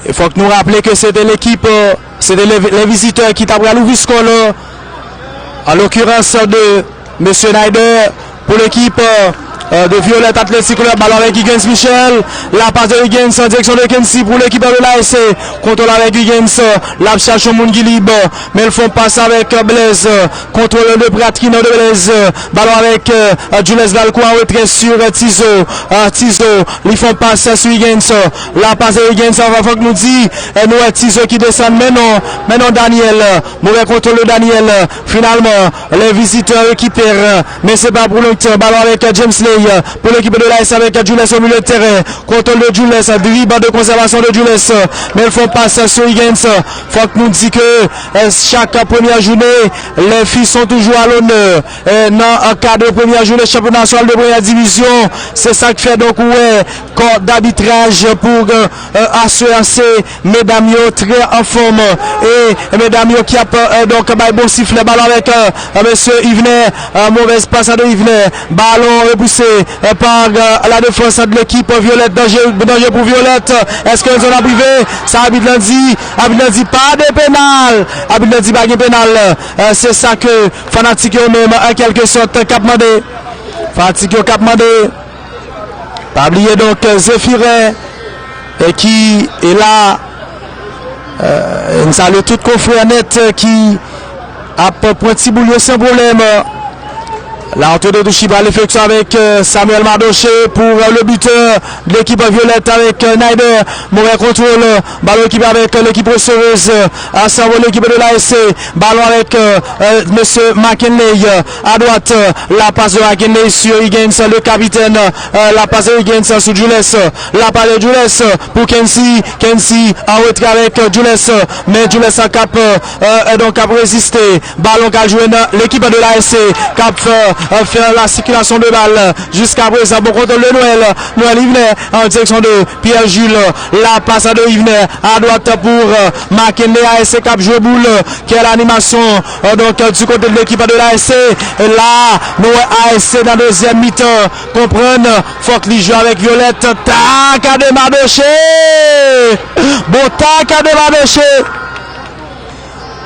Il faut que nous rappelions que c'était l'équipe, c'était les visiteurs qui t'ont ouvert le score là. En l'occurrence de M. Snyder pour l'équipe de Violette Athletic Club. Ballon avec Higgins Michel. La passe de Higgins en direction de Kensi pour l'équipe de l'ASC. Contrôle avec Higgins. La cherche au monde libre. Mais ils font passe avec Blaise. Contrôle de Pratkino de Blaise. Ballon avec Jules Valcourt en retrait sur Tizo. Tizo. Ils font passe sur Higgins. La passe de Higgins. On va nous dire. Nous Tizo qui descend. Mais non Daniel. Mauvais contrôle de Daniel. Finalement, les visiteurs récupèrent. Mais c'est pas pour longtemps. Ballon avec James Lay. Pour l'équipe de l'AS avec Jules au milieu de terrain. Contrôle de Jules, dribble de conservation de Jules. Mais ils font passer sur Higgins. Faut que nous disions que chaque première journée, les filles sont toujours à l'honneur. Dans un cadre de première journée, championnat national de première division. C'est ça qui fait donc corps d'arbitrage pour assurer mesdames très en forme. Et mesdames qui a donc bon sifflet. Ballon avec monsieur Yvenet. Mauvaise passe de Yvenet. Ballon repoussé par la défense de l'équipe Violette. Danger pour Violette. Est-ce que zone a privé? Ça Abid Lundi pas de pénal. Abid Lundi pas de pénal. C'est ça que fanatique eux-mêmes en quelque sorte cap mandé. Fanatique cap mandé. Pas oublier donc Zéphirin qui est là. Nous saluons tout confrère net qui a petit boulot sans problème. La rentrée de Chiba l'effectue avec Samuel Mardoché pour le buteur de l'équipe Violette avec Snyder. Mauvais contrôle. Ballon équipe avec l'équipe receveuse. À savoir l'équipe de l'ASC. Ballon avec monsieur McKinley. À droite, la passe de McKinley sur Higgins, le capitaine. La passe de Higgins sur Jules. La passe de Jules pour Kensi. Kensi en retrait avec Jules. Mais Jules a cap donc a résisté. Ballon qui a joué dans l'équipe de l'ASC. Cap faire la circulation de balle jusqu'à présent. Bon contrôle de Noël Yvenet en direction de Pierre Jules. La passe de Yvenet à droite pour McKinley. ASC Cap joué boule qui est l'animation donc du côté de l'équipe de l'ASC. Là, nous ASC dans deuxième mi-temps. Comprendre, faut que les joue avec Violette. Tac à Mardoché. Bon tac à Mardoché.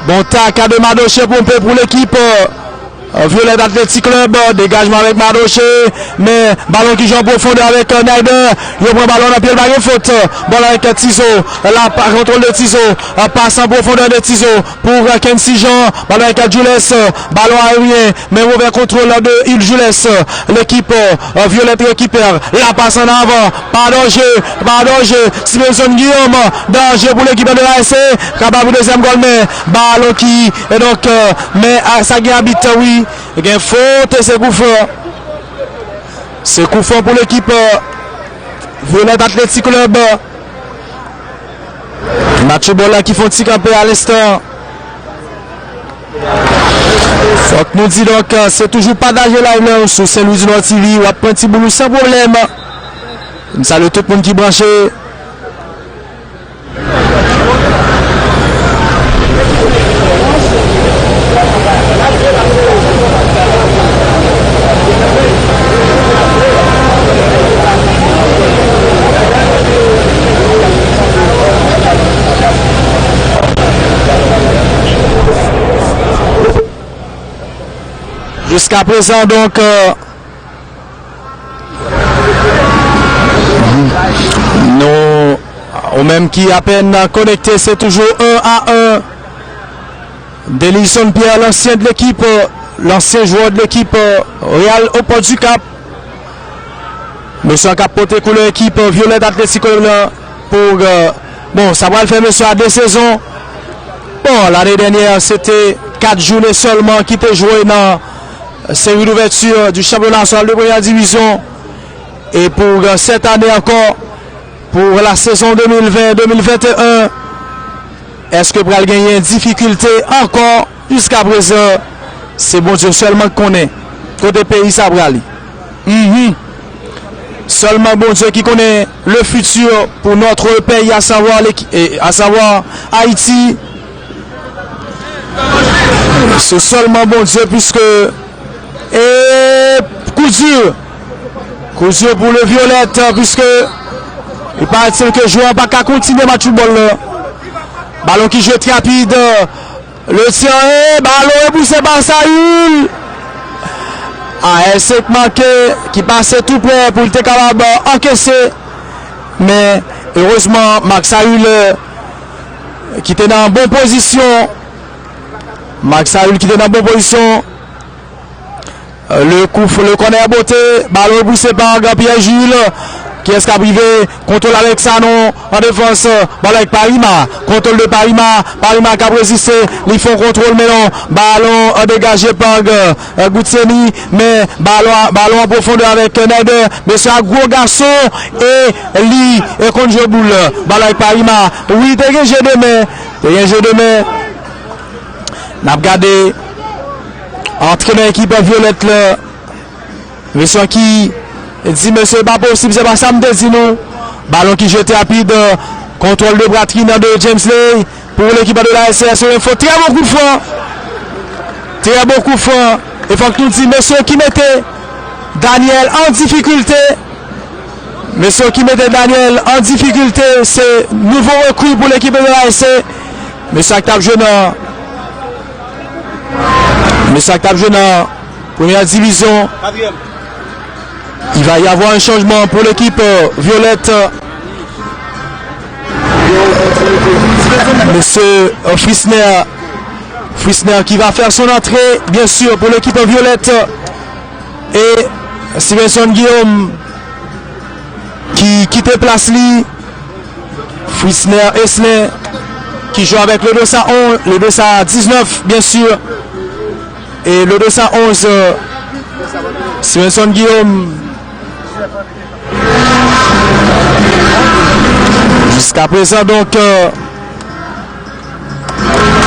Bon tac à Mardoché pour l'équipe Violette Athletic Club, dégagement avec Mardoché, mais ballon qui joue en profondeur avec Snyder. Il prend ballon dans pied, le faute. Ballon avec Tizo, la contrôle de Tizo, passe en profondeur de Tizo pour Kensi Jean. Ballon avec Jules, ballon aérien, mais mauvais contrôle de Yves Jules. L'équipe Violette récupère, la passe en avant, pas danger, Stevenson Guillaume, danger pour l'équipe de l'ASC, capable deuxième goal, mais ballon qui est donc, mais ça gagne habite, oui. Il y a une faute et c'est coup fort. C'est coup fort pour l'équipe Violette Athletic Club. Mathieu Bola qui font petit camper à l'instant. Faut que nous dit donc c'est toujours pas d'âge live sur Saint-Louis Nord TV ou à petit boulot sans problème. Nous saluons tout le monde qui branché. Jusqu'à présent, donc, nous, au même qui à peine connecté, c'est toujours 1-1. Delison Pierre, l'ancien de l'équipe, l'ancien joueur de l'équipe Real au Port du Cap. Monsieur Capote pour l'équipe Violette Athletic pour bon, ça va le faire monsieur à 2 saisons. Bon, l'année dernière, c'était 4 journées seulement qui étaient jouées dans série d'ouverture du championnat national de première division. Et pour cette année encore, pour la saison 2020-2021, est-ce que pour gagner une difficulté encore jusqu'à présent? C'est bon Dieu seulement qu'on est. Côté pays, ça va aller. Seulement bon Dieu qui connaît le futur pour notre pays, à savoir Haïti. C'est seulement bon Dieu puisque coup dur pour le Violette puisque Il paraît que le joueur n'a pas continuer le match de football. Ballon qui joue très rapide. Le tir est, ballon est poussé par Saoul. AS manqué, qui passait tout près pour le capable encaisser. Mais heureusement, Max Saoul qui était dans une bonne position. Max Saoul qui était dans une bonne position. Le coup, le corner beauté, ballon poussé par Pierre Jules. Qui est-ce qui a privé? Contrôle avec Sanon en défense. Ballon avec Parima. Contrôle de Parima. Parima qui a résisté. Ils font contrôle mais non. Ballon dégagé par Goutsemi. Mais ballon en profondeur avec Neder. Mais c'est un gros garçon. Et lui, et contre Joboul. Ballon avec Parima. Oui, t'es un jeu de main. T'es un jeu de main. N'a regardé. Entre l'équipe violette là. Version qui dit monsieur pas possible, c'est pas ça me dit nous. Ballon qui jette rapide, contrôle de bratrine de James Lay pour l'équipe de la SCS. Il faut très beaucoup de fois. Très beaucoup de fois. Il faut que nous disions monsieur qui mettait Daniel en difficulté. Monsieur qui mettait Daniel en difficulté, c'est nouveau recrue pour l'équipe de la SC. Monsieur Actab Jeunard. Monsieur Actab Jeunard, première division. Il va y avoir un changement pour l'équipe violette. Monsieur Frisner qui va faire son entrée, bien sûr, pour l'équipe violette. Et Stevenson Guillaume qui quitte place li. Frisner Esler qui joue avec le 211, le 219, bien sûr. Et le 211, Stevenson Guillaume. Jusqu'à présent, donc,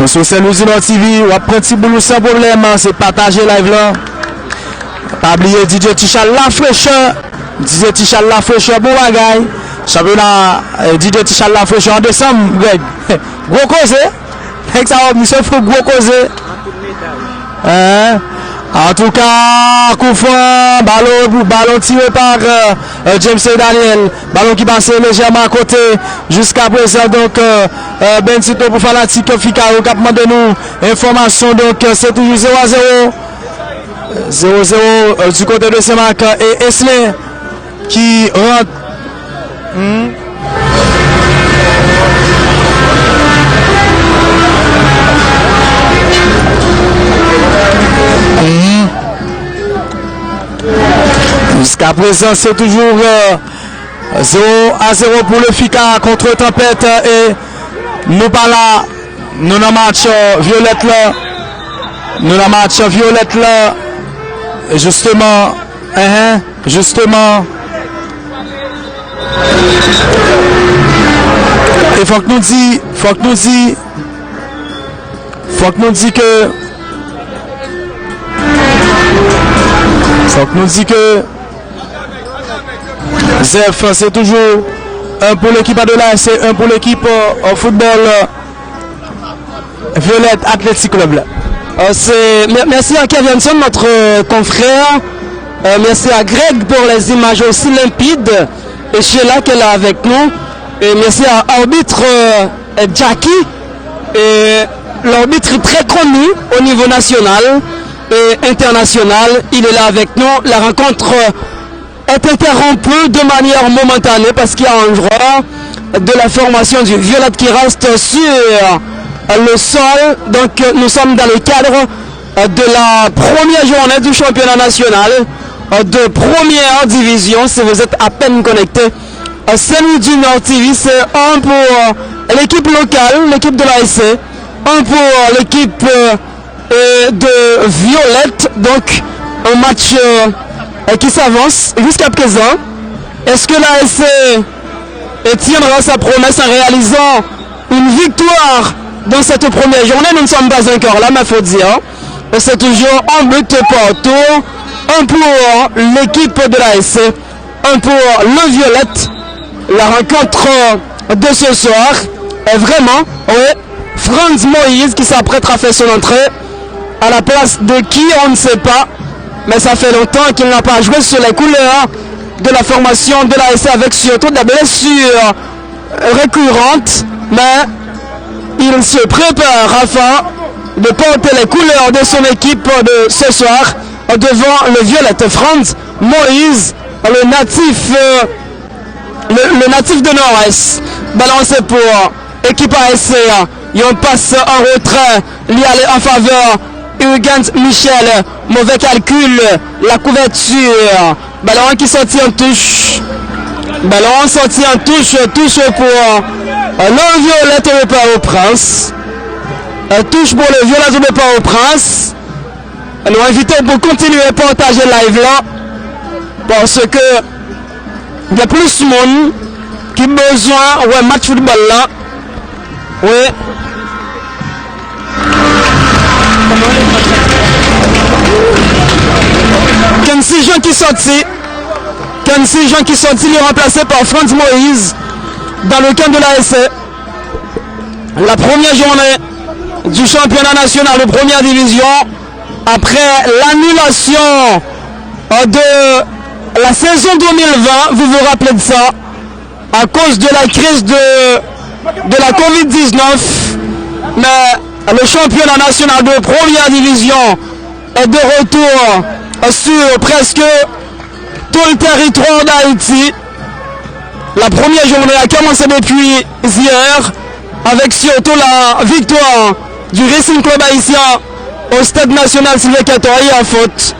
sur Saint-Louis TV, on prend petit boulot sans problème, c'est partager live là. Pas oublier DJ Tichal la fraîcheur. DJ Tichal la fraîcheur, bon bagaille. Championnat DJ Tichal la fraîcheur en décembre, Greg. Gros cause, ça va, nous sommes gros cause. En tout cas, coup franc, ballon tiré par James et Daniel. Ballon qui passe légèrement à côté jusqu'à présent. Donc, Benzito pour Fanatique Fika, cap de nous. Information, donc, c'est toujours 0-0. 0-0 du côté de Saint-Marc et Esley qui rentre. Jusqu'à présent, c'est toujours 0-0 pour le FICA contre Tempête. Et nous pas là, nous dans match violette là. Nous dans match violette là. Justement, justement. Et faut que nous dit que Zef, c'est toujours un pour l'équipe de la c'est un pour l'équipe au football Violette Athletic Club. Merci à Kevinson, notre confrère. Merci à Greg pour les images aussi limpides. Et Sheila qui est là avec nous. Et merci à l'arbitre Jackie. Et l'arbitre très connu au niveau national et international. Il est là avec nous. La rencontre est interrompue de manière momentanée parce qu'il y a un joueur de la formation du Violette qui reste sur le sol. Donc nous sommes dans le cadre de la première journée du championnat national de première division. Si vous êtes à peine connecté, Saint-Louis du Nord TV, c'est un pour l'équipe locale, l'équipe de l'ASC, un pour l'équipe de Violette. Donc un match qui s'avance jusqu'à présent. Est-ce que l'ASC tiendra sa promesse en réalisant une victoire dans cette première journée? Nous ne sommes pas encore là, mais il faut dire. C'est toujours un but partout. Un pour l'équipe de l'ASC, un pour le Violette. La rencontre de ce soir est vraiment Franz Moïse qui s'apprête à faire son entrée à la place de qui on ne sait pas. Mais ça fait longtemps qu'il n'a pas joué sur les couleurs de la formation de l'ASC avec surtout des blessures récurrentes, mais il se prépare afin de porter les couleurs de son équipe de ce soir devant le Violette. Franz Moïse, le natif de Nord-Est, balancé pour équipe ASC. Il passe en retrait, lui aller en faveur Huygens Michel, mauvais calcul, la couverture, ballon qui sortit en touche, ballon sorti en touche, touche pour le Violette au départ au Prince, touche pour le Violette au départ au Prince. Nous invitons pour continuer à partager live là, parce que il y a plus de monde qui a besoin de match football là. Oui. Kensi Jean qui sortit. Kensi Jean qui sortit, il est remplacé par Franz Moïse dans le camp de l'ASC. La première journée du championnat national de première division après l'annulation de la saison 2020, vous vous rappelez de ça, à cause de la crise de la Covid-19, mais le championnat national de première division est de retour sur presque tout le territoire d'Haïti. La première journée a commencé depuis hier avec surtout la victoire du Racing Club haïtien au stade national Sylvain Catoy en faute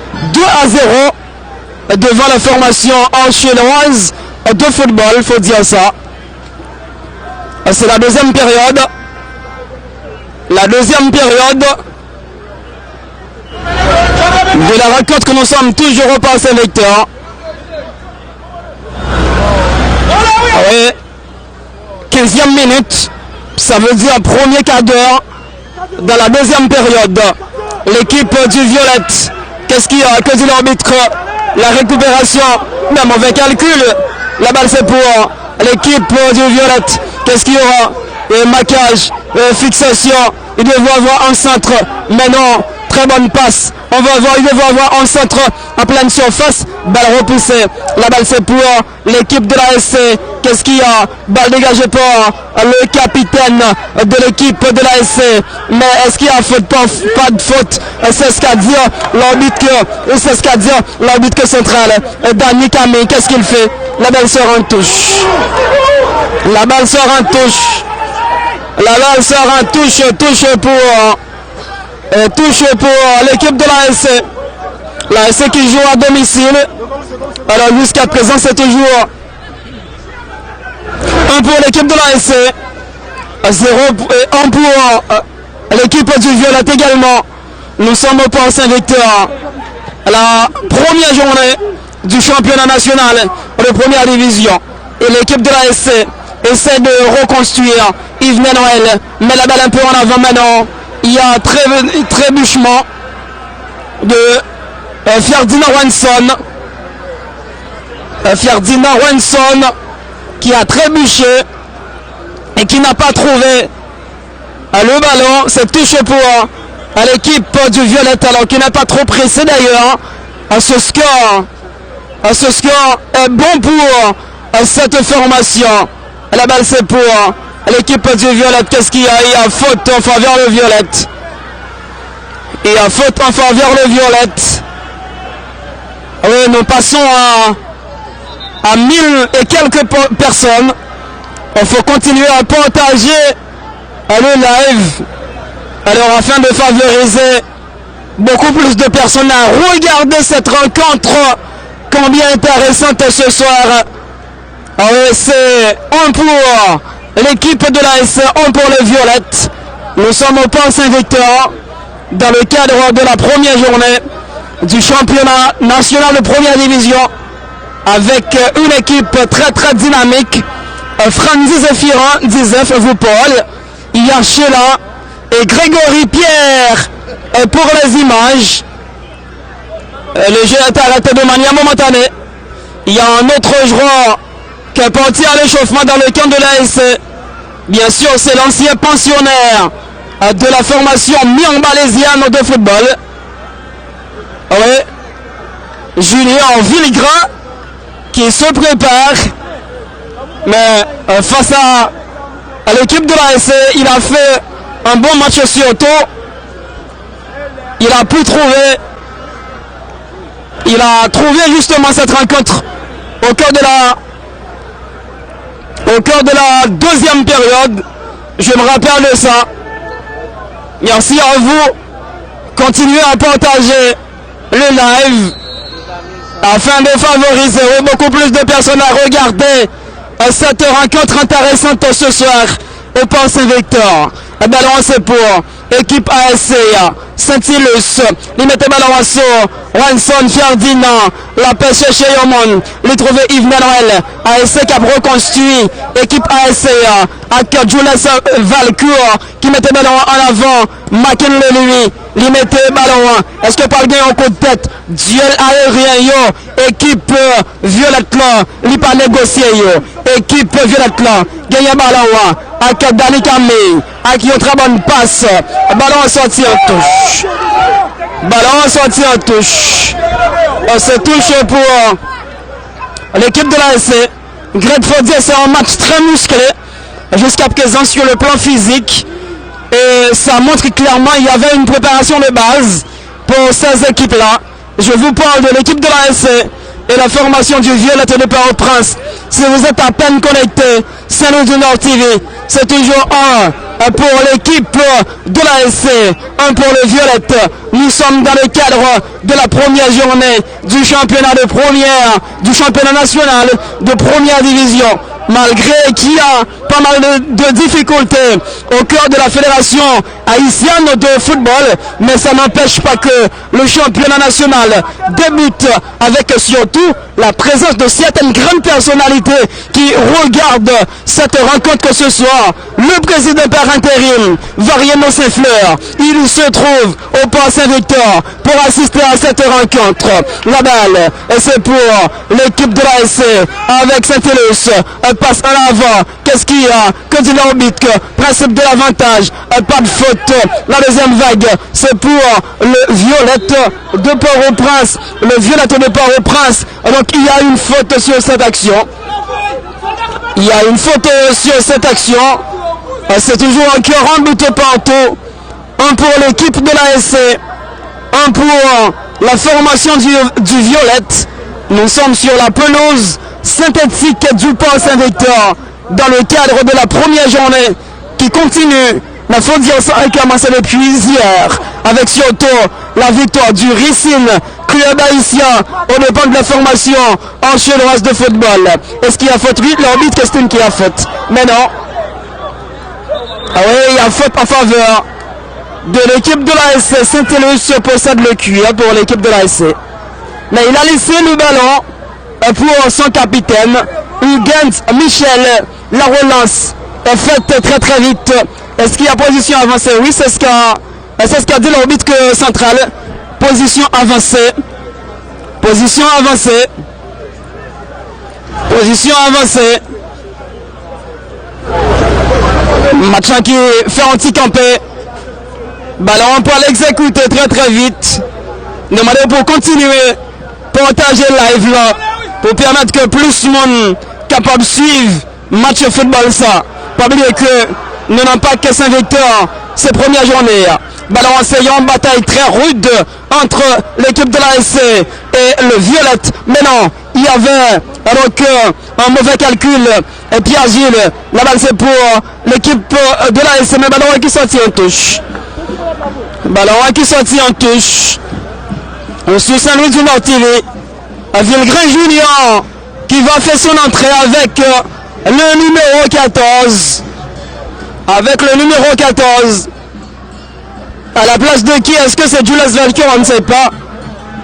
2-0 devant la formation enchaînoise de football, il faut dire ça. C'est la deuxième période. La deuxième période de la rencontre que nous sommes toujours au passé vecteur. Oui. 15e minute. Ça veut dire premier quart d'heure dans la deuxième période. L'équipe du Violette. Qu'est-ce qu'il y a? Que dit l'arbitre? La récupération. Un mauvais calcul. La balle c'est pour l'équipe du Violette. Qu'est-ce qu'il y aura? Maquage, fixation. Il devait avoir un centre. Mais non. Très bonne passe. Il devait avoir un centre en pleine surface. Balle repoussée. La balle c'est pour l'équipe de l'ASC. Qu'est-ce qu'il y a? Balle dégagée par le capitaine de l'équipe de l'ASC. Mais est-ce qu'il y a faute? Pas de faute. C'est ce qu'a dit l'arbitre central. Dani Camille, qu'est-ce qu'il fait? La balle sort en touche. La balle sort en touche. La balle sort en touche. Touche pour l'équipe de l'ASC. L'ASC qui joue à domicile. Alors jusqu'à présent c'est toujours 1 pour l'équipe de l'ASC. 0 et 1 pour l'équipe du Violette également. Nous sommes au point Saint-Victor. La première journée du championnat national de première division. Et l'équipe de l'ASC essaie de reconstruire. Yves Noël met la balle un peu en avant maintenant. Il y a un trébuchement de Ferdinand Wenson. Ferdinand Wenson qui a trébuché et qui n'a pas trouvé le ballon. C'est touché pour l'équipe du Violette alors qu'il n'a pas trop pressé d'ailleurs. Ce score est bon pour cette formation. La balle c'est pour l'équipe du Violette. Qu'est-ce qu'il y a? Il y a faute en faveur le Violette. Il y a faute en faveur le Violette. Oui, nous passons à 1000 et quelques personnes. Il faut continuer à partager le live. Alors afin de favoriser beaucoup plus de personnes à regarder cette rencontre combien intéressante ce soir. C'est 1 pour l'équipe de l'ASC, 1 pour les Violettes. Nous sommes au Pont Saint-Victor dans le cadre de la première journée du championnat national de première division avec une équipe très dynamique. Franzi Zéphirin, Dizef, vous Paul, il y a Sheila et Grégory Pierre pour les images. Le jeu est arrêté de manière momentanée. Il y a un autre joueur qui est parti à l'échauffement dans le camp de l'ASC. Bien sûr, c'est l'ancien pensionnaire de la formation Mian-Balésienne de football. Oui. Julien Villegras. qui se prépare. Mais face à l'équipe de la SC, il a fait un bon match surtout. Il a pu trouver. Il a trouvé justement cette rencontre au cœur de la deuxième période. Je me rappelle de ça. Merci à vous. Continuez à partager le live afin de favoriser beaucoup plus de personnes à regarder cette rencontre intéressante ce soir au Port Saint-Victor. Le ballon c'est pour équipe ASC Saint-Ilus. Il mettait ballon à saut. Ranson Ferdinand. La pêche chez Yomon. Il trouvait Yves Manuel. ASC qui a reconstruit. Équipe ASC avec Jules Valcourt qui mettait ballon en avant. McKinley lui. Il mettait ballon. Est-ce que par gagner un coup de tête? Duel aérien yo. Équipe Violette là. Il pas négocié yo. Équipe Violette là. Gagne ballon avec Dani Camille. Avec une très bonne passe. Ballon sorti en touche. Ballon sorti en touche. On se touche pour l'équipe de l'ASC. Greg Faudier, c'est un match très musclé jusqu'à présent sur le plan physique. Et ça montre clairement qu'il y avait une préparation de base pour ces équipes-là. Je vous parle de l'équipe de l'ASC et la formation du Violette de Port-au-Prince. Si vous êtes à peine connecté, Saint-Louis du Nord TV, c'est toujours un pour l'équipe de l'ASC, un pour le Violette. Nous sommes dans le cadre de la première journée du championnat du championnat national de première division. Malgré qu'il y a pas mal de difficultés au cœur de la fédération haïtienne de football, mais ça n'empêche pas que le championnat national débute avec surtout la présence de certaines grandes personnalités qui regardent cette rencontre ce soir. Le président par intérim, Variano Saint-Fleur, il se trouve au Port Saint-Victor pour assister à cette rencontre. La balle, c'est pour l'équipe de l'ASC avec Saint-Ilus. Passe en avant. Qu'est-ce qu'il y a? Que dit l'arbitre? Principe de l'avantage. Pas de faute. La deuxième vague, c'est pour le Violette de Port-au-Prince. Le Violette de Port-au-Prince. Donc il y a une faute sur cette action. Il y a une faute sur cette action. C'est toujours un cœur en but partout. Un pour l'équipe de l'ASC. Un pour la formation du Violette. Nous sommes sur la pelouse synthétique du Port Saint-Victor dans le cadre de la première journée qui continue. La faut dire ça a commencé depuis hier avec surtout la victoire du Racine club haïtien au dépend de la formation en chinoise de football. Est-ce qu'il y a faute? Oui, l'arbitre Christine qui a faute. Mais non. Ah oui, il y a faute en faveur de l'équipe de l'ASC. Saint-Ilus possède le cuir pour l'équipe de l'ASC. Mais il a laissé le ballon pour son capitaine, Huygens Michel. La relance est faite très très vite. Est-ce qu'il y a position avancée? Oui, c'est ce qu'a dit l'arbitre central. Position avancée. Position avancée. Position avancée. Match qui fait anti-campé. Ballon pour l'exécuter très très vite. Demandez pour continuer. Partager live là. Pour permettre que plus de monde capable de suivre match de football ça. Pas oublier que nous n'avons pas que Saint-Victor ces premières journées. Ballon enseignant, bataille très rude entre l'équipe de l'ASC et le Violette. Mais non, il y avait donc un mauvais calcul. Et Pierre Gilles, la balle c'est pour l'équipe de l'ASC. Mais ballon qui sortit en touche. Ballon qui sortit en touche. On suit Saint-Louis du Nord TV. Villegrin Junior qui va faire son entrée avec le numéro 14. Avec le numéro 14. À la place de qui? Est-ce que c'est Jules Valcourt? On ne sait pas.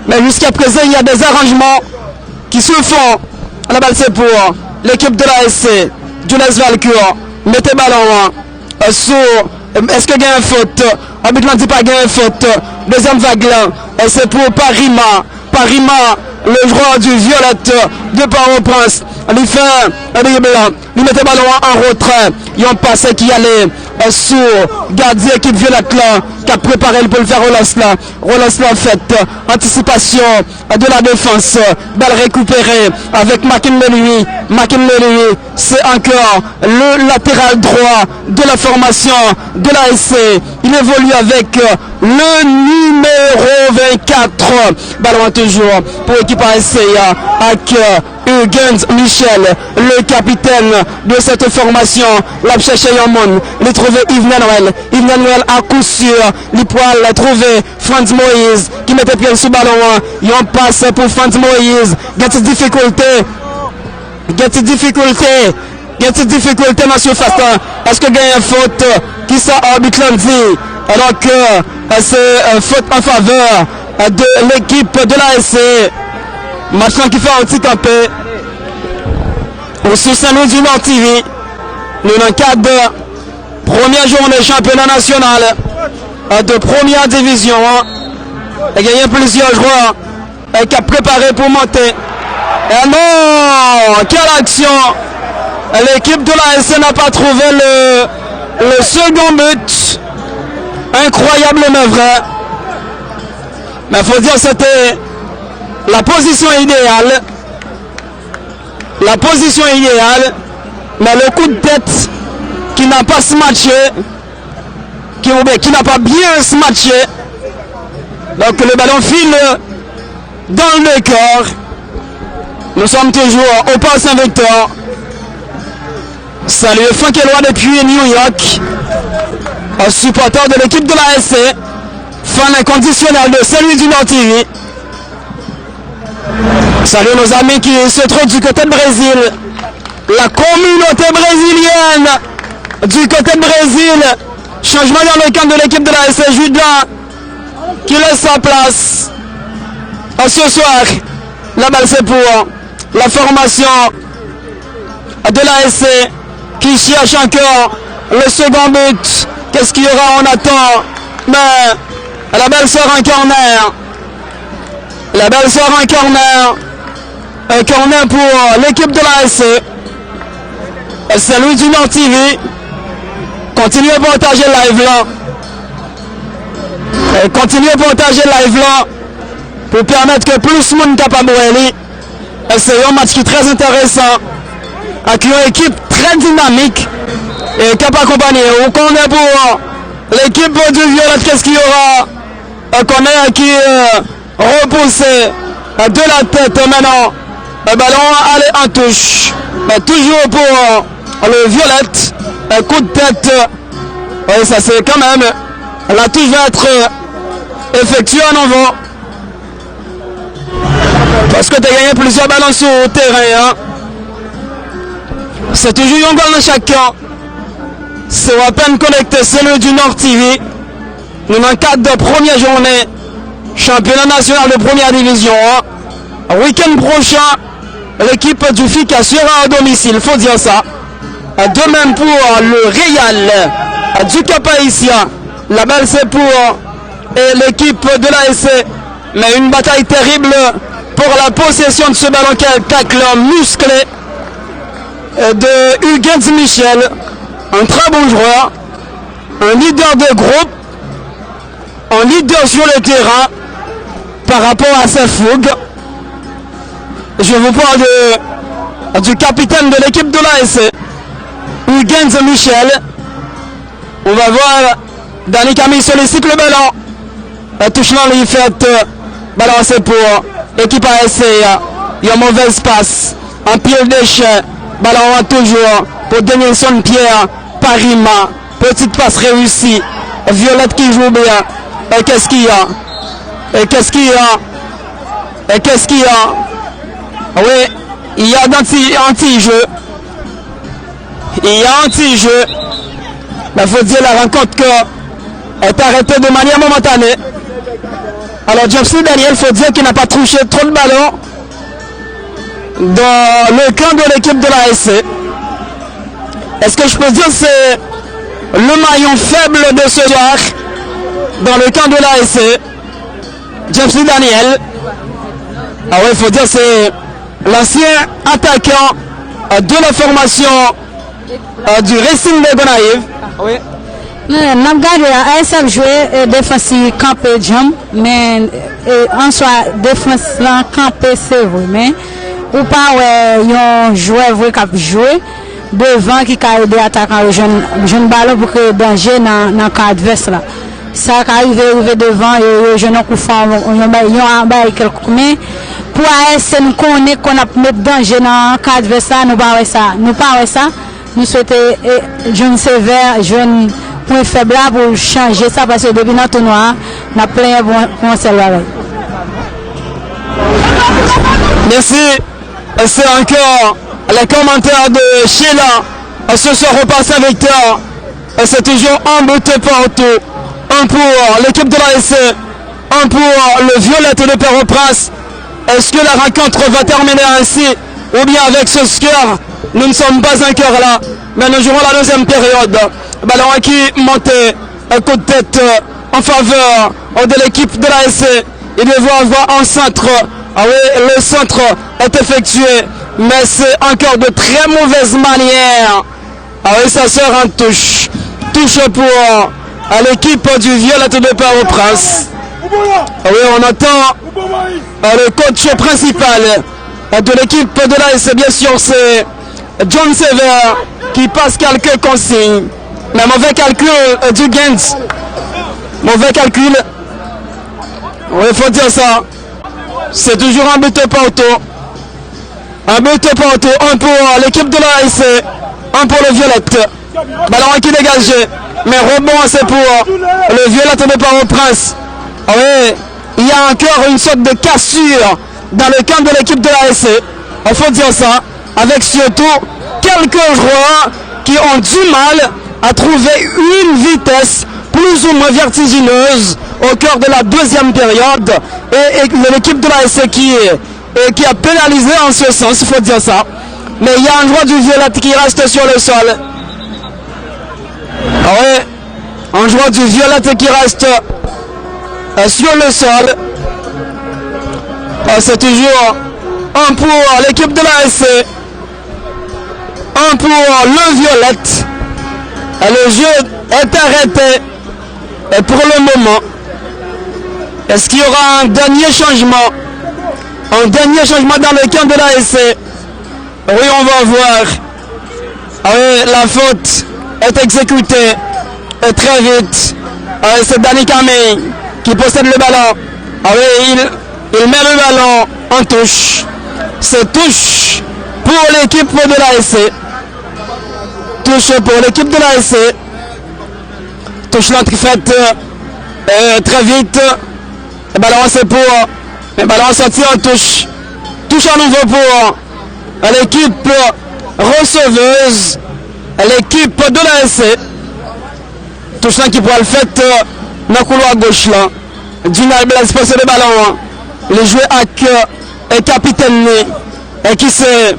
Mais jusqu'à présent, il y a des arrangements qui se font. La balle c'est pour l'équipe de l'ASC. Jules Valcourt. Mettez ballon sur. Est-ce qu'il y a une faute? Habituellement, on ne dit pas qu'il y a une faute. Deuxième vague là. C'est pour Parima. Parima, le joueur du Violette de Port-au-Prince. il fait il mettait le ballon en retrait. Il y a un passé qui allait sur gardien équipe violette là, qui a préparé pour le faire relance là. Relance là en fait, anticipation de la défense. Balle récupérée avec McKinley. McKinley, c'est encore le latéral droit de la formation de la SC. Il évolue avec le numéro 24. Ballon toujours pour l'équipe ASC avec Hugues Michel, le capitaine de cette formation. L'a cherché Yamon, il a trouvé Yves Manuel. Yves Manuel à coup sûr, il a trouvé Franz Moïse qui mettait pied sous ballon. Il y a un passe pour Franz Moïse. Il y a des difficultés. Monsieur Fastin, parce que il y a une faute qui sort arbitre lundi, alors que c'est faute en faveur de l'équipe de l'ASC. Match qui fait un petit campé sur Saint-Louis du Nord TV. Nous dans le cadre de première journée championnat national de première division. Il y a plusieurs joueurs qui ont préparé pour monter. Et non, quelle action! L'équipe de la SC n'a pas trouvé le second but. Incroyable mais vrai. Mais il faut dire que c'était la position idéale. La position idéale. Mais le coup de tête qui n'a pas smatché. Qui n'a pas bien smatché. Donc le ballon file dans le décor. Nous sommes toujours au Parc Saint-Victor. Salut Franck Eloi depuis New York. Un supporter de l'équipe de la SC. Fan inconditionnel de celui du Nord TV. Salut nos amis qui se trouvent du côté de Brésil. La communauté brésilienne du côté de Brésil. Changement dans le camp de l'équipe de la SC Judas qui laisse sa place. Ce soir, la balle c'est pour la formation de la SC qui cherche encore le second but. Qu'est-ce qu'il y aura? On attend. Mais la balle sort en corner. La balle sort en corner. Un corner pour l'équipe de la SC. C'est Louis du Nord TV. Continuez à partager le live là. Continuez à partager le live là pour permettre que plus de monde capable de aller. C'est un match qui est très intéressant, avec une équipe très dynamique et capable d'accompagner. On connaît pour l'équipe du Violette, qu'est-ce qu'il y aura? On connaît qui repoussé de la tête maintenant. Le ballon allait en touche. Mais toujours pour le Violette. Un coup de tête. Oui, ça c'est quand même. La touche va être effectuée à nouveau. Parce que tu as gagné plusieurs ballons sur le terrain. Hein. C'est toujours un goal dans chaque camp. C'est à peine connecté, c'est le du Nord TV. Nous dans le cadre de première journée. Championnat national de première division. Hein. Week-end prochain, l'équipe du FICA sera à domicile, il faut dire ça. De même pour le Real du Cap-Haïtien. La balle c'est pour l'équipe de l'ASC. Mais une bataille terrible pour la possession de ce ballon. Quel tacle musclé de Hugues Michel. Un très bon joueur. Un leader de groupe. Un leader sur le terrain par rapport à ses fougues. Je vous parle du capitaine de l'équipe de l'ASC. Hugues Michel. On va voir Danny Camille sollicite le ballon. Touchement lui fait balancer pour l'équipe ASC. Il y a un mauvais passe. En pied déchet. Ballon toujours pour Danielson Pierre. Parima. Petite passe réussie. Violette qui joue bien. Et qu'est-ce qu'il y a? Et qu'est-ce qu'il y a? Et qu'est-ce qu'il y a? Oui, il y a anti-jeu. Il y a anti-jeu. Mais il faut dire la rencontre est arrêtée de manière momentanée. Alors Jobson Daniel, il faut dire qu'il n'a pas touché trop de ballons dans le camp de l'équipe de la SC. Est-ce que je peux dire que c'est le maillon faible de ce soir dans le camp de la SC? Jobson Daniel. Ah oui, il faut dire que c'est l'ancien attaquant de la formation du Racing de Gonaïve. Oui. Nous regardons ASF jouer défensive campé jam, mais en soi défense campé c'est vrai, mais ou pas un joueur vrai qui joue devant qui a aidé attaquant au jeune ballon pour créer danger dans le cas adverse là. Ça qui arrive devant et jeune coup fort on bail quelques mais pour ASF nous connaît qu'on a mettre danger dans le cas adverse là, nous pas ça nous souhaitons jeune sévère jeune point faible pour changer ça parce que depuis notre tournoi, on a plein de celle-là. Merci. C'est encore les commentaires de Sheila. Ce soir, repasse avec toi. C'est toujours un but partout. Un pour l'équipe de l'ASC, un pour le Violette de Port-au-Prince. Est-ce que la rencontre va terminer ainsi ou bien avec ce score? Nous ne sommes pas encore là, mais nous jouons la deuxième période. Ballon qui montait, un coup de tête en faveur de l'équipe de l'ASC. Il devait avoir un centre. Ah oui, le centre est effectué, mais c'est encore de très mauvaise manière. Ah oui, ça sort en touche. Touche pour l'équipe du Violette de Port-au-Prince. Ah oui, on entend le coach principal de l'équipe de l'ASC, bien sûr, c'est John Sever qui passe quelques consignes. Mais mauvais calcul du Gens. Mauvais calcul. Oui, il faut dire ça. C'est toujours un but partout. Un but partout. Un pour l'équipe de l'ASC. Un pour le Violette. Ballon qui dégagé. Mais rebond, c'est pour le Violette de Port-au-Prince. Oui, il y a encore une sorte de cassure dans le camp de l'équipe de l'ASC. Il faut dire ça. Avec surtout quelques joueurs qui ont du mal à trouver une vitesse plus ou moins vertigineuse au cœur de la deuxième période et l'équipe de l'ASC qui a pénalisé en ce sens, il faut dire ça. Mais il y a un joueur du Violette qui reste sur le sol. Ah ouais, un joueur du Violette qui reste sur le sol. C'est toujours un pour l'équipe de l'ASC, un pour le Violette. Le jeu est arrêté et pour le moment. Est-ce qu'il y aura un dernier changement? Un dernier changement dans le camp de l'ASC? Oui, on va voir. Ah oui, la faute est exécutée très vite. Ah oui, c'est Danny Kamei qui possède le ballon. Ah oui, il met le ballon en touche. C'est touche pour l'équipe de l'ASC. Touche pour l'équipe de l'ASC. Touche l'entrée faite très vite. Le ballon c'est pour. Le ballon sorti en touche. Touche à nouveau pour l'équipe receveuse. L'équipe de l'ASC. Touche là qui pourra le faire dans le couloir gauche là. Dunal Blaise passe le ballon. Il joue avec capitaine et qui c'est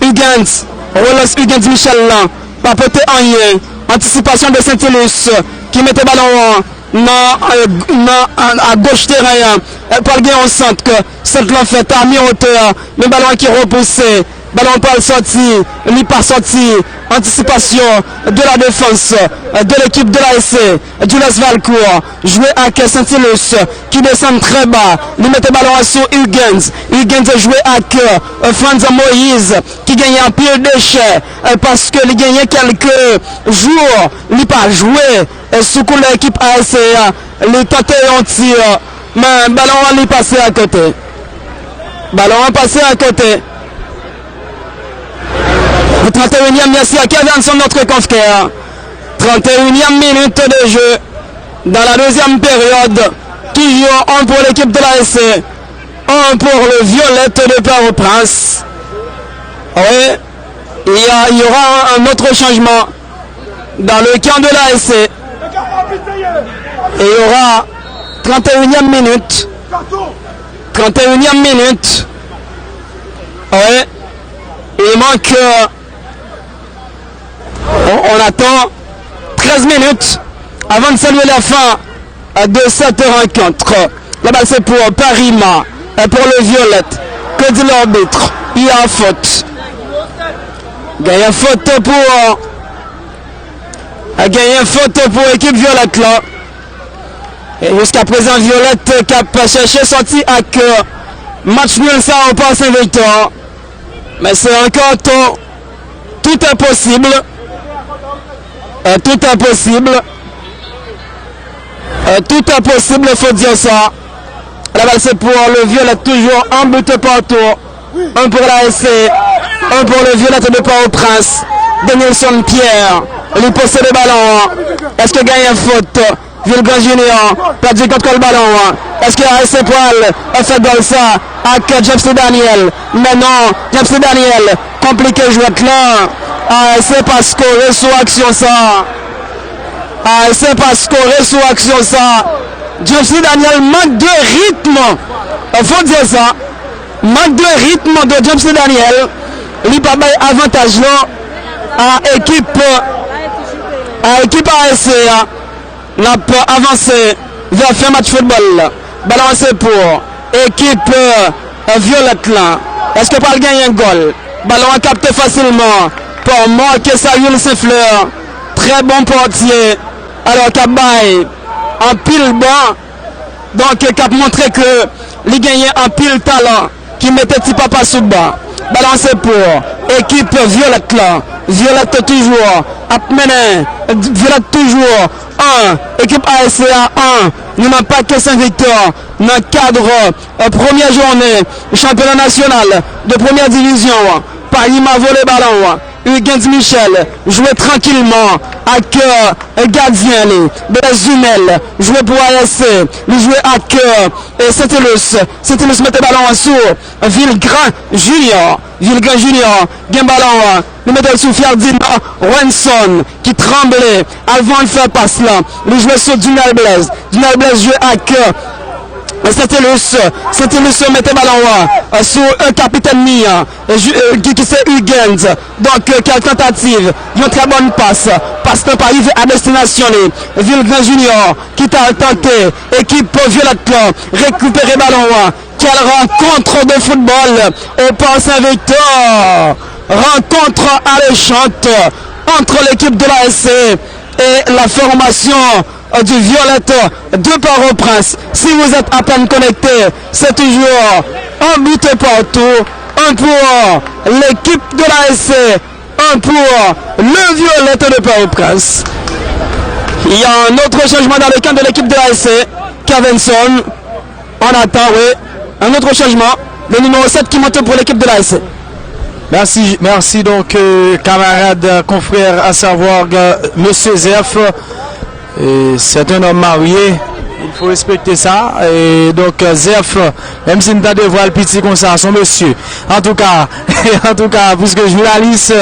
Hugens. Rolos Hugens Michel là. Papoté en lien. Anticipation de Saint-Élus qui met le ballon à gauche terrain. Par le au centre que cette l'en fait à mi-hauteur. Le ballon qui repousse. Ballon pas sorti. Il pas sorti. Anticipation de la défense de l'équipe de l'ASC. Du Les Valcourt. Joué avec Saint-Élus qui descend très bas. Il met le ballon sur Hugens. Hugens joué avec Franz Moïse qui gagne un pile de déchets parce qu'il gagnait quelques jours. Il n'a pas joué sous l'équipe ASC. Il tenté un tir. Mais le ballon est passé à côté. Ballon est passé à côté. 31e, merci à Kevin, son notre confrère. 31e minute de jeu dans la deuxième période. Toujours un pour l'équipe de l'ASC, un pour le Violette de Port-au-Prince. Oui, il y aura un autre changement dans le camp de l'ASC. Et il y aura 31e minute. 31e minute. Oui, il manque. On attend 13 minutes avant de saluer la fin de cette rencontre. La balle c'est pour Parima, pour le Violette. Que dit l'arbitre? Il y a faute. Gagne faute pour l'équipe Violette là. Et jusqu'à présent, Violette qui a cherché sorti avec match nul ça on passe un victoire. Mais c'est encore tout est possible. Tout est possible. Tout est possible, il faut dire ça. La balle c'est pour le Violette toujours en but partout. Un pour la SC, un pour le Violette de Port-au-Prince. Danielson Pierre, lui possède le ballon. Est-ce que gagne faute? Villegran Junior, perdu contre le ballon. Est-ce que ASC Poil a fait goal ça avec James Daniel? Mais non, James Daniel, compliqué jouer là. C'est parce qu'on reçoit action ça. C'est parce qu'on reçoit action ça. James Daniel manque de rythme. Il faut dire ça. Manque de rythme de James Daniel. Il pas avantage là à équipe ASC. N'a pas avancé vers fin match football. Balancé pour équipe Violette là. Est-ce que pas le gagner un goal? Ballon capté facilement pour marquer Sayul Saint-Fleur. Très bon portier. Alors Kabay en pile bas. Donc Cap montré que il gagnait en pile talent qui mettait petit papa sous bas. Balancé pour équipe Violette là. Violette toujours à mener. Violette toujours 1. Équipe ASC 1. Nous n'avons pas que 5 victoires dans le cadre première journée championnat national de première division. Paris m'a volé ballon. Hugues Michel jouait tranquillement avec gardien des Zumel, jouait pour ASC, il jouait avec Saint-Élus mettait ballon en sous Villegran Junior, gain ballon, il mettait sous Ferdinand Wenson qui tremblait avant de faire passe là, il jouait sur Dunal Blaise jouait avec Saint-Élus mettait ballon sur un capitaine Mia qui c'est Hugues. Donc quelle tentative, une très bonne passe n'a pas arrivé à destination. Villegran Junior qui t'a tenté, équipe Violette récupérer ballon. Quelle rencontre de football au Port Saint-Victor, rencontre alléchante entre l'équipe de l'ASC et la formation du Violette de Port-au-Prince. Si vous êtes à peine connecté, c'est toujours un but partout, un pour l'équipe de l'ASC, un pour le Violette de Port-au-Prince. Il y a un autre changement dans le camp de l'équipe de l'ASC. Cavenson, on attend, oui, un autre changement, le numéro 7 qui monte pour l'équipe de l'ASC. Merci donc camarade, confrère, à savoir Monsieur Zef. C'est un homme marié, il faut respecter ça. Et donc Zef, même s'il n'a pas de voix le petit comme ça, son monsieur. En tout cas, puisque journaliste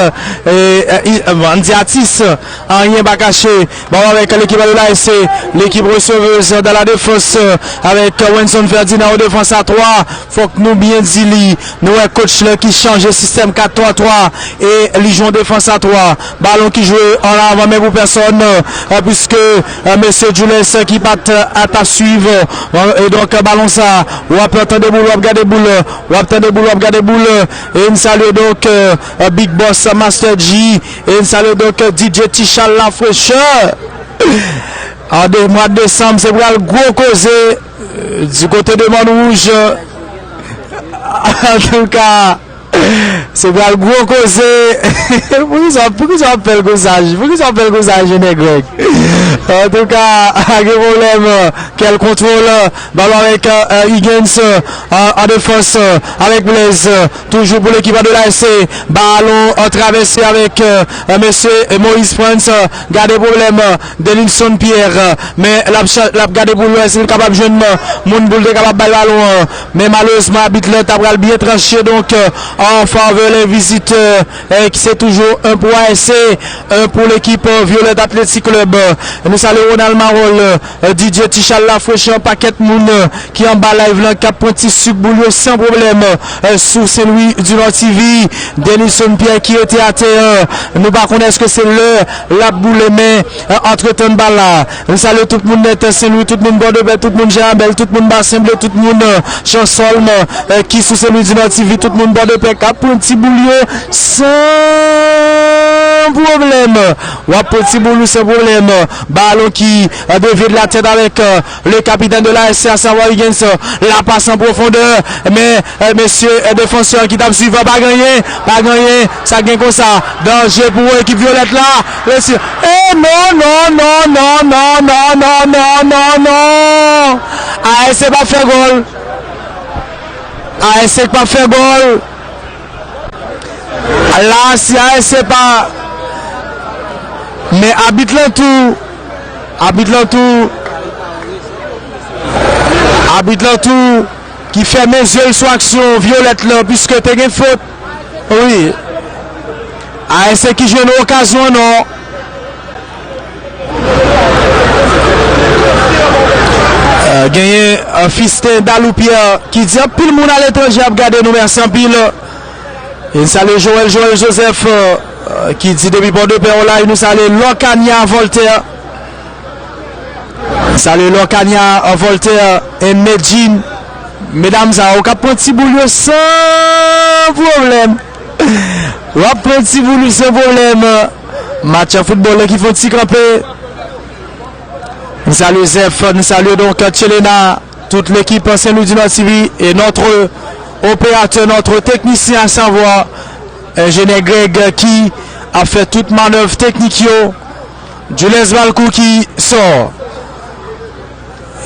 Andiatis, en rien pas caché, bon, avec l'équipe de l'ASC, l'équipe receveuse dans la défense, avec Wenson Ferdinand en défense à 3, faut que nous bien dit, nous un coach là qui change le système 4-3-3 et ils jouent en défense à 3. Ballon qui joue en avant, mais pour personne, puisque monsieur Jules qui part à ta suivre, et donc ballon ça, ou après attendre boule, ou regarder boule, et une salue donc Big Boss Master G, et une salue donc DJ Tichal La Fraîcheur. En mois de décembre, c'est pour le gros causé du côté de Montrouge. En tout cas, c'est pour le gros causé. Pourquoi ça appelle causage? Greg? En tout cas, avec problème, quel contrôle, ballon avec Higgins en défense, avec Blaise, toujours pour l'équipe de l'ASC, ballon traversé avec monsieur Moïse Prince, gardez problème, Denilson Pierre, mais la gardé pour lui, c'est capable de jeune, mon boule de capable de ballon, mais malheureusement, habite le tabral bien tranché, donc en faveur les visiteurs, qui c'est toujours un pour ASC, un pour l'équipe Violette Athletic Club. Nous saluons Ronald Marol, DJ Tichal La Fraîcheur, paquet moun qui en bas live là, cap petit sucre sans problème, sous Saint-Louis du Nord TV, Denison Pierre qui était à terre. Nous pas connaître que c'est la boule mais entre temps de balle là. Nous saluons tout le monde net Saint-Louis, tout le monde Bordeaux, tout le monde Gérabel, tout le monde Bassemble, tout le monde Chansolme qui sous Saint-Louis du Nord TV, tout le monde Bordeaux, cap petit boulio sans problème. Wap petit boulou sans problème. Ballon qui devient de la tête avec le capitaine de la SC, à savoir Higgins. La passe en profondeur. Mais monsieur défenseur qui tape suivant, pas gagné. Ça gagne comme ça. Danger pour l'équipe violette là. Non. ASC pas fait goal. ASC pas fait goal. Là, si ASC pas. Mais habite l'entour qui fait mes yeux sur action violette là, puisque t'es une faute. Oui. ASC qui joue une occasion, non. Gagné un fistin d'Aloupière qui dit un pile moun à l'étranger à regarder nous, merci en pile. Et salut Joël Joseph qui dit depuis Port-de-Paix là, il nous salue Locania Voltaire. Salut Locania Voltaire et Medjin. Mesdames, on a un petit boulot sans problème. On a un petit boulot sans problème. Match de football qui font petit camper. Nous saluons Zef, nous saluons donc Tchelena, toute l'équipe Saint-Louis du Nord TV et notre opérateur, notre technicien à savoir ingénieur Greg qui a fait toute manœuvre technique. Jules Valcou qui sort.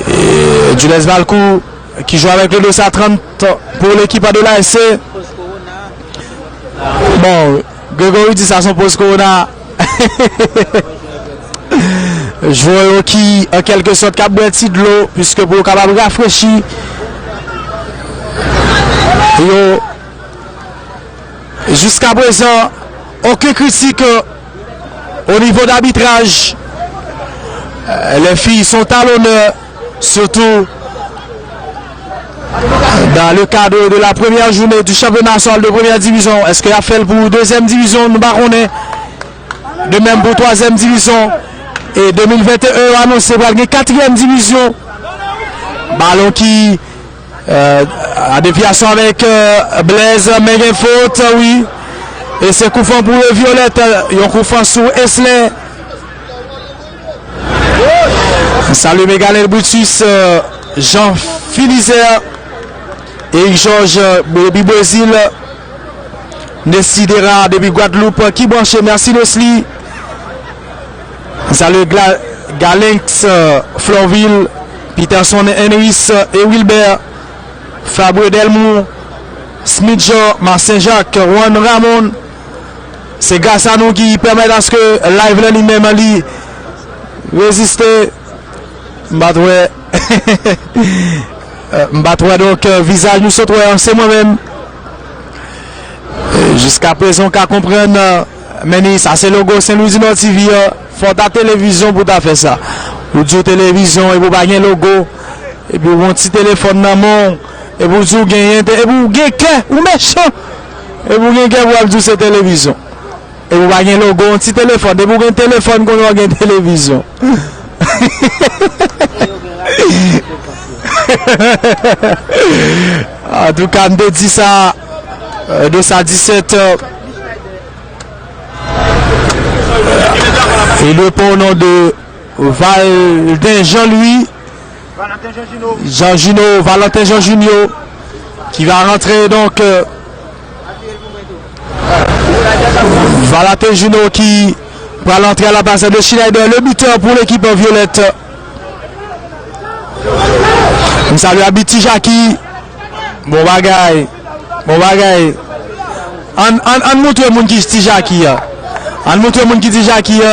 Et Jules Valcou qui joue avec le 230 pour l'équipe de l'ASC. Bon, Grégory dit ça son pose Corona. Joueur qui en quelque sorte a boiti de l'eau puisque pour capable rafraîchir. Jusqu'à présent, aucune critique au niveau d'arbitrage. Les filles sont à l'honneur, surtout dans le cadre de la première journée du championnat national de première division. Est-ce qu'il a fait pour deuxième division, nous baronnons. De même pour troisième division. Et 2021 annoncé pour la 4e division. Ballon qui a déviation avec Blaise, mais il y a faute, oui. Et c'est coup franc pour le Violette. Il y a un coup franc sur Esley. Salut Mégalène Brutus, Jean Filizer et Georges depuis Brésil. Desidera depuis Guadeloupe qui branche. Merci Leslie. Salut Galinx, Florville, Peterson, Henris et Wilbert, Fabre Delmont, Smith, Marcin Jacques, Juan Ramon. C'est grâce à nous qui permettent à ce que live là lui-même lui résister. M'batoué donc visage nous sautons, c'est moi-même. Jusqu'à présent qu'à comprendre, mais ça c'est le logo Saint-Louis Nord TV. Faut ta télévision pour ta faire ça. Vous jouez télévision et vous gagner logo et puis un petit téléphone dans mon et vous jouez gagner et vous gagner ou méchant et vous gagner pour jouer cette télévision et vous gagner logo un petit téléphone et vous gagner téléphone qu'on va gagner télévision. En tout cas, on dit ça de ça 17 et le nom de Valentin Jean-Louis Valentin Jean Junior qui va rentrer donc Valentin Junior qui va rentrer à la place de Schneider, le buteur pour l'équipe violette. On salue Abiti Jackie. Bon bagaille. On montre le monde qui dit Jackie. On montre le monde qui dit Jackie.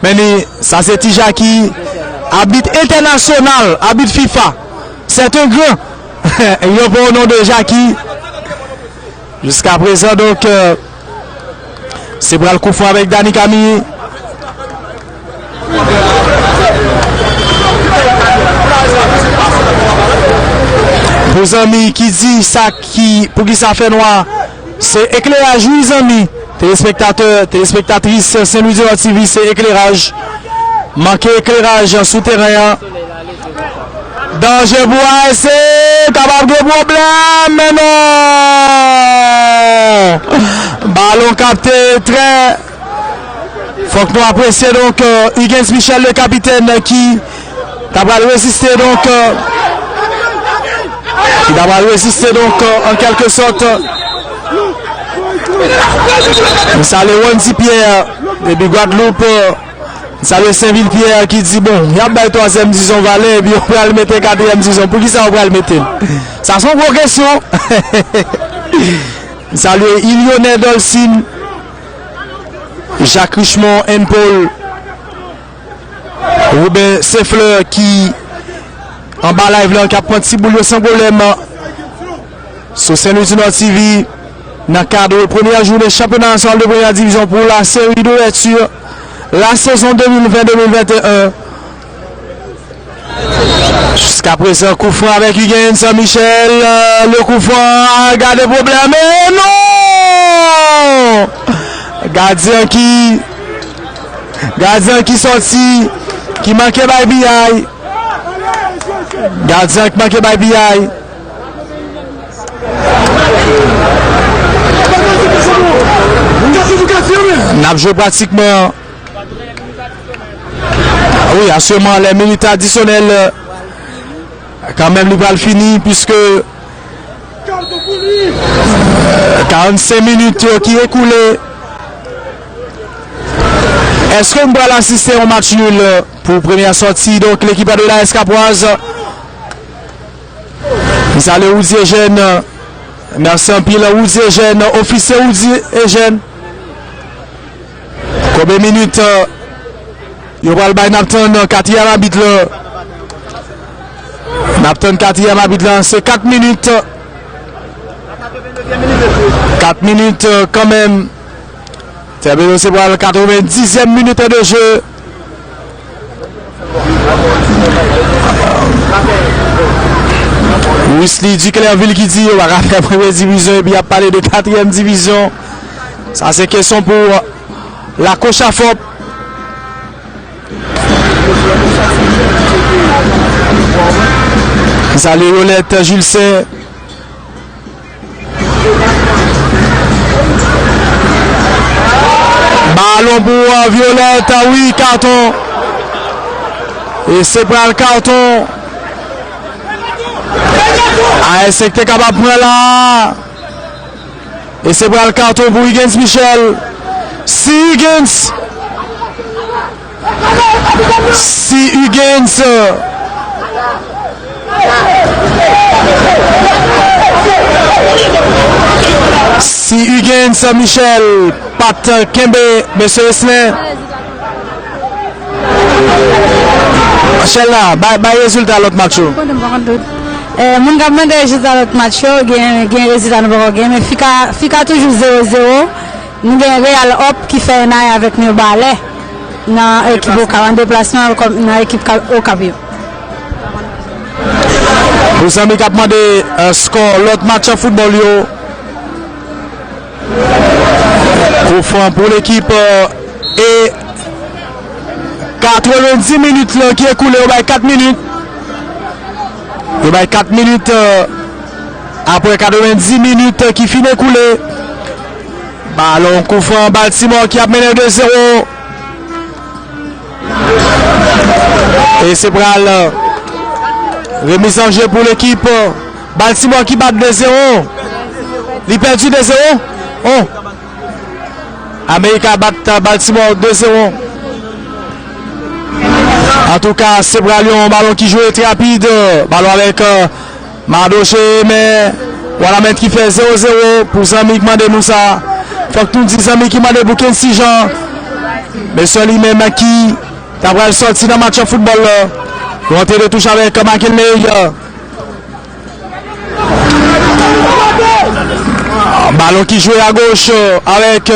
Mais ça c'est Tijaki. Habite international, habite FIFA. C'est un grand. Il y a pas au nom de Jackie. Jusqu'à présent donc c'est pour le coup franc avec Dani Camille. Pour les amis qui dit ça qui pour qui ça fait noir, c'est éclairage, oui les amis. Téléspectateurs, téléspectatrices, Saint-Louis de la TV, c'est éclairage. Manqué éclairage souterrain. Danger pour ASC, capable de problème, mais non. Ballon capté très. Faut que nous apprécions donc Higgins Michel, le capitaine, qui va résister donc. Qui va résister donc en quelque sorte. Nous saluons Wendy Pierre de Guadeloupe. Nous saluons Saint-Ville-Pierre qui dit bon, il y a la troisième disons Valais et puis on va le mettre quatrième disons. Pour qui ça on va le mettre? Ça sont vos questions. Nous saluons Ilionel Dolcine, Jacques Richemont, N-Paul, Robin Seffleur qui en bas live là, qui a pris un petit boulot sans problème sur Saint-Louis Nord TV dans le cadre de la première journée championnat national de première division pour la série d'ouverture la saison 2020-2021. Jusqu'à présent, coup franc avec Higgins Michel, le coup franc, regardez le problème, mais non! Gardien qui sorti, qui manquait by BI. Gardien qui manquait by BI. N'a joué pratiquement. Oui, assurément les minutes additionnelles. Quand même, il va le finir puisque 45 minutes qui est coulé. Est-ce qu'on va l'assister au match nul pour première sortie? Donc l'équipe de la Escapoise. Nous allons Oudi Eugène. Merci un pile Oudi Eugène. Officier Oudi Eugène. Combien de minutes? Il va le bail Napton 4e arbitre. Napton 4e arbitre. C'est 4 minutes. 4 minutes quand même. C'est pour la 90e minute de jeu. Wesley Duclerville qui dit on va rafler la première division et puis il a parlé de 4e division. Ça c'est question pour la Cochafop. Salut Rolette Jules C. Ballon pour Violette, oui, carton. Et c'est pour le carton. Ah, c'est que capable de prendre là. Et c'est pour le carton pour Higgins Michel. Si Higgins. Si Higgins Michel, Pat Kembe, Monsieur Esselin. Michel là, bye résultat l'autre match. Mon gamin de résultat l'autre match, gain résultat nous pas gain mais fika toujours 0-0. Nous gain Real Hop qui fait un aille avec nos balais dans l'équipe au déplacement dans l'équipe au Cabio. Vous avez demandé un score l'autre match en football yo. Pour l'équipe et 90 minutes là, qui est coulé au 4 minutes. Il y a 4 minutes après 90 minutes qui finit coulé. Ballon coup franc Baltimore qui a mené 2-0. Et c'est pour remise en jeu pour l'équipe Baltimore qui bat 2-0. Il perdu 2-0. Oh. América bat Baltimore 2-0. En tout cas, c'est pour un ballon qui joue très rapide. Ballon avec Mardoché, mais voilà maintenant qui fait 0-0 pour Zami qui m'a demandé ça. Faut que nous disions Zami qui m'a demandé pour 15 gens. Mais celui lui-même qui a sorti dans le match de football. Rentré de touche avec Michael Meyer. Ballon qui joue à gauche avec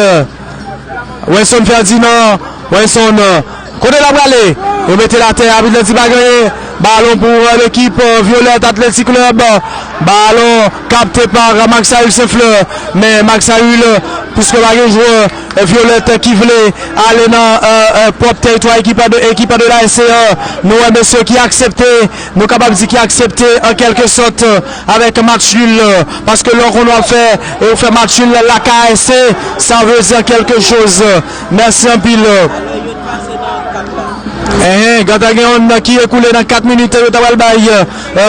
Wilson Ferdinand. Wilson, côté la bralée. Vous mettez la terre, avec le petit bagage. Ballon pour l'équipe Violette Athletic Club. Ballon capté par Maxaül Saint-Fleur. Mais Maxaül, puisque la joueur Violette qui voulait aller dans propre territoire équipe de la SCA, nous monsieur qui a accepté, nous capables de dire qui a accepté en quelque sorte avec match nul, parce que l'on doit faire et on fait match nul la KSC, ça veut dire quelque chose. Merci un pile. Gatagon qui est coulé dans 4 minutes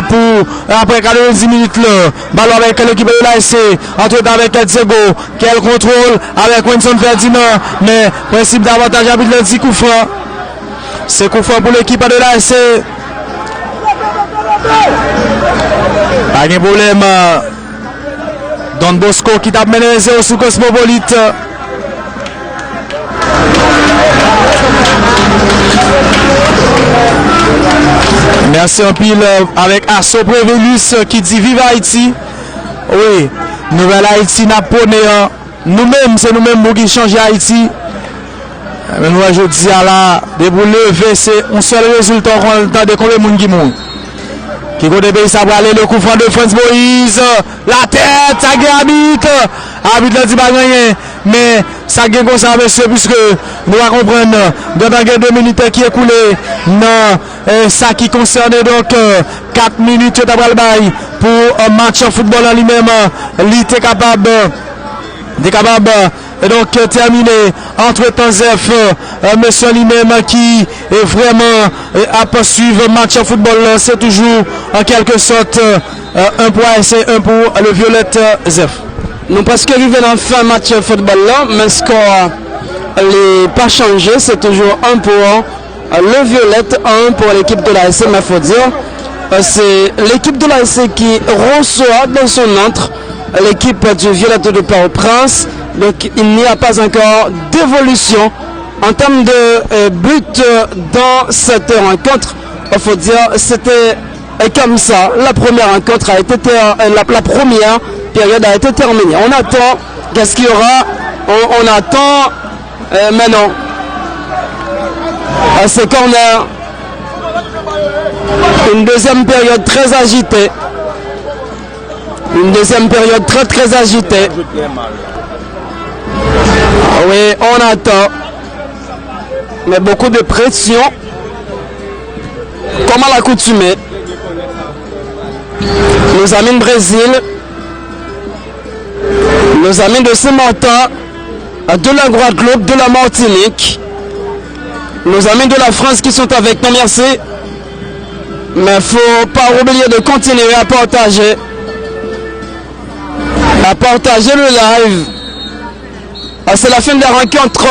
pour après 90 minutes ballon avec l'équipe de l'ASC entre avec Diego quel contrôle avec Winston Ferdinand, mais principe d'avantage à Bitlandi coup franc, c'est coup franc pour l'équipe de l'ASC. Pas de problème. Don Bosco qui t'a mené 0 sous Cosmopolite. Merci en pile avec Asso Prévelus qui dit vive Haïti. Oui, nouvelle Haïti napoléon. Nous-mêmes, c'est nous-mêmes qui changeons Haïti. Mais nous, je dis à la lever, c'est un seul résultat de combien de monde qui monte. Qui va de pays, ça va aller le coup franc de France Moïse. La tête, ça habite. Habite là, dit pas gagner. Mais ça gagne comme ça, monsieur, puisque nous allons comprendre dans 2 minutes qui est coulé. Non, ça qui concerne donc 4 minutes d'après le bail pour un match en football en lui-même. Il était capable. Et donc terminé entre temps Zef, monsieur lui-même qui est vraiment à poursuivre match en football, c'est toujours en quelque sorte un point, c'est un pour le Violette Zef. Non, parce que vivons dans fin match football là, mais ce qu'on n'est pas changé, c'est toujours 1 pour le Violette, 1 pour l'équipe de l'ASC, mais il faut dire, c'est l'équipe de l'ASC qui reçoit dans son entre l'équipe du Violette de Port-au-Prince. Donc il n'y a pas encore d'évolution en termes de but dans cette rencontre. Il faut dire, c'était comme ça. La première rencontre a été la première période a été terminée. On attend qu'est-ce qu'il y aura. On attend maintenant. À ce corner, une deuxième période très agitée. Une deuxième période très agitée. Oui, on attend. Mais beaucoup de pression. Comme à l'accoutumée. Nos amis de Brésil. Nos amis de Saint-Martin. De la Guadeloupe, de la Martinique. Nos amis de la France qui sont avec nous, merci. Mais il ne faut pas oublier de continuer à partager le live. C'est la fin de la rencontre,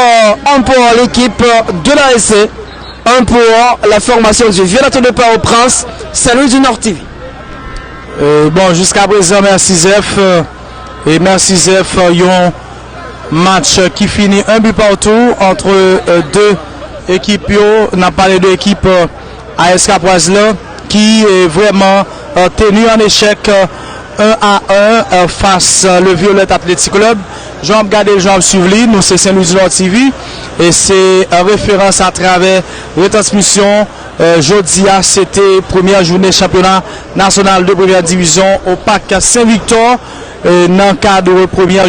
1 pour l'équipe de l'ASC, 1 pour la formation du Violette de Port-au-Prince, Saint-Louis du Nord TV. Bon, jusqu'à présent, merci Zef. Et merci Zef, un match qui finit 1 but partout entre 2 équipes. On a parlé de l'équipe AS Capoisla qui est vraiment tenue en échec 1-1 face le Violette Athletic Club. Jean regardé, Jean suivi, nous c'est Saint-Louis du Nord TV et c'est référence à travers retransmission. Jeudi, c'était première journée championnat national de première division au Parc Saint-Victor dans le cadre de première